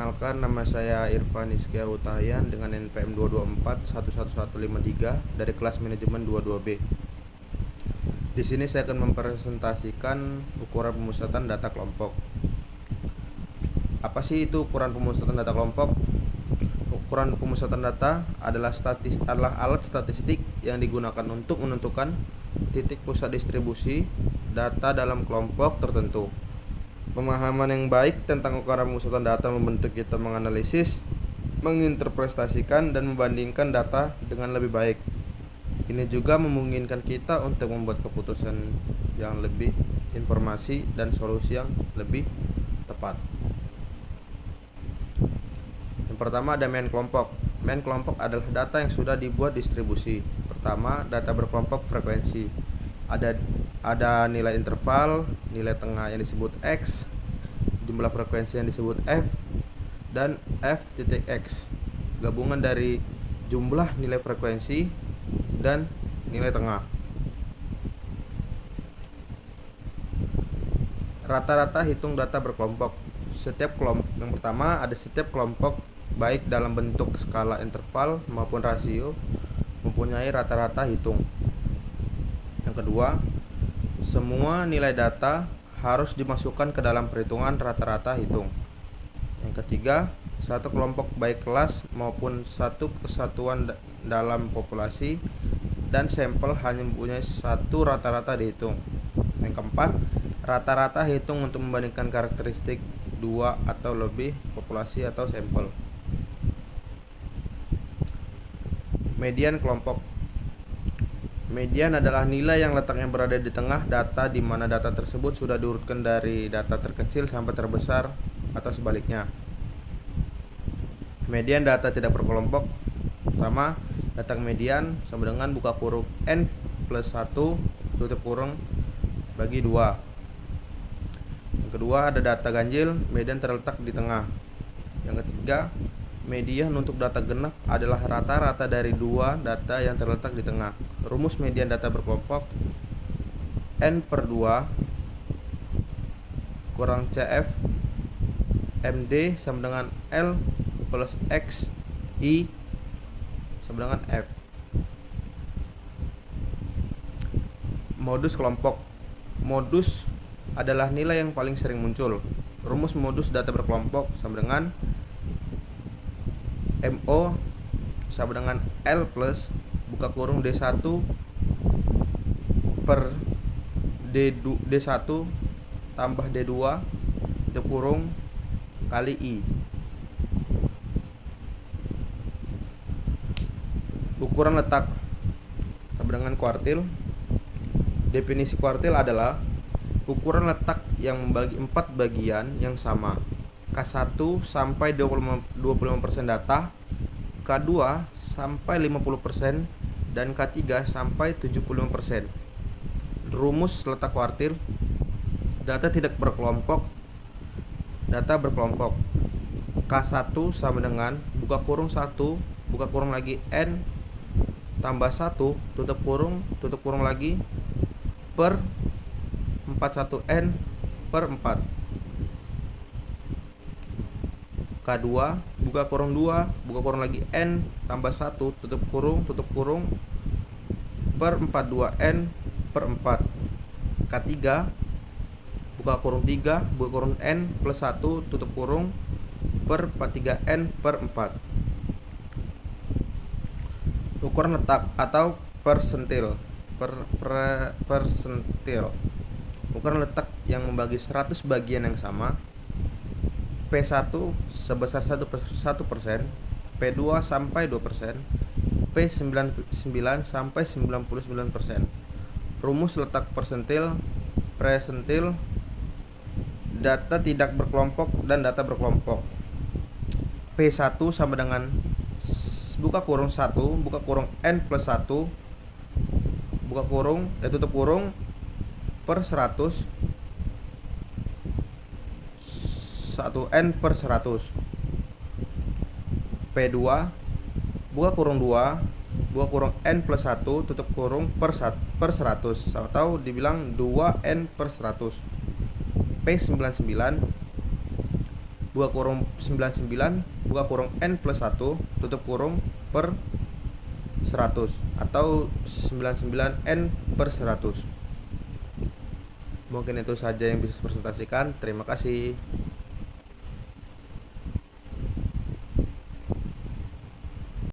Perkenalkan, nama saya Irfan Iskia Utahian dengan NPM 224 11153 dari kelas manajemen 22B. Di sini saya akan mempresentasikan ukuran pemusatan data kelompok. Apa sih itu ukuran pemusatan data kelompok? Ukuran pemusatan data adalah alat statistik yang digunakan untuk menentukan titik pusat distribusi data dalam kelompok tertentu. Pemahaman yang baik tentang ukuran pemusatan data membentuk kita menganalisis, menginterpretasikan, dan membandingkan data dengan lebih baik. Ini juga memungkinkan kita untuk membuat keputusan yang lebih informasi dan solusi yang lebih tepat. Yang pertama ada main kelompok. Main kelompok adalah data yang sudah dibuat distribusi. Pertama, data berkelompok frekuensi. Ada nilai interval, nilai tengah yang disebut X, jumlah frekuensi yang disebut F, dan F titik X, gabungan dari jumlah nilai frekuensi dan nilai tengah. Rata-rata hitung data berkelompok. Setiap kelompok yang pertama ada setiap kelompok baik dalam bentuk skala interval maupun rasio mempunyai rata-rata hitung. Yang kedua, semua nilai data harus dimasukkan ke dalam perhitungan rata-rata hitung. Yang ketiga, satu kelompok baik kelas maupun satu kesatuan dalam populasi dan sampel hanya mempunyai satu rata-rata dihitung. Yang keempat, rata-rata hitung untuk membandingkan karakteristik dua atau lebih populasi atau sampel. Median kelompok. Median adalah nilai yang letaknya berada di tengah data di mana data tersebut sudah diurutkan dari data terkecil sampai terbesar atau sebaliknya. Median data tidak berkelompok. Pertama, data median sama dengan buka kurung n plus 1 tutup kurung bagi 2. Yang kedua ada data ganjil, median terletak di tengah. Yang ketiga, median untuk data genap adalah rata-rata dari dua data yang terletak di tengah. Rumus median data berkelompok n/2 kurang CF MD sama dengan L plus X I sama dengan F. Modus kelompok. Modus adalah nilai yang paling sering muncul. Rumus modus data berkelompok sama dengan MO sama dengan L plus buka kurung D1 per D1 tambah D2 tutup kurung kali I. Ukuran letak sama dengan kuartil. Definisi kuartil adalah ukuran letak yang membagi 4 bagian yang sama. K1 sampai 25% data, K2 sampai 50%, dan K3 sampai 75%. Rumus letak kuartil. Data tidak berkelompok. Data berkelompok. K1 sama dengan buka kurung 1, buka kurung lagi N tambah 1 tutup kurung lagi per 41N per 4. K2 buka kurung 2 buka kurung lagi N tambah 1 tutup kurung per 42N per 4. K3 buka kurung 3 buka kurung N plus 1 tutup kurung per 43N per 4. Ukuran letak atau persentil. Persentil. Ukuran letak yang membagi 100 bagian yang sama. P1 sebesar 1%, P2 sampai 2%, P99 sampai 99%. Rumus letak persentil. Presentil. Data tidak berkelompok dan data berkelompok. P1 sama dengan buka kurung 1 buka kurung N plus 1 buka kurung tutup kurung per 100 1N per 100. P2 buka kurung 2 buka kurung N plus 1 tutup kurung per 100 atau dibilang 2N per 100. P99 buka kurung 99 buka kurung n plus 1 tutup kurung per 100 atau 99n per 100. Mungkin itu saja yang bisa saya presentasikan. Terima kasih.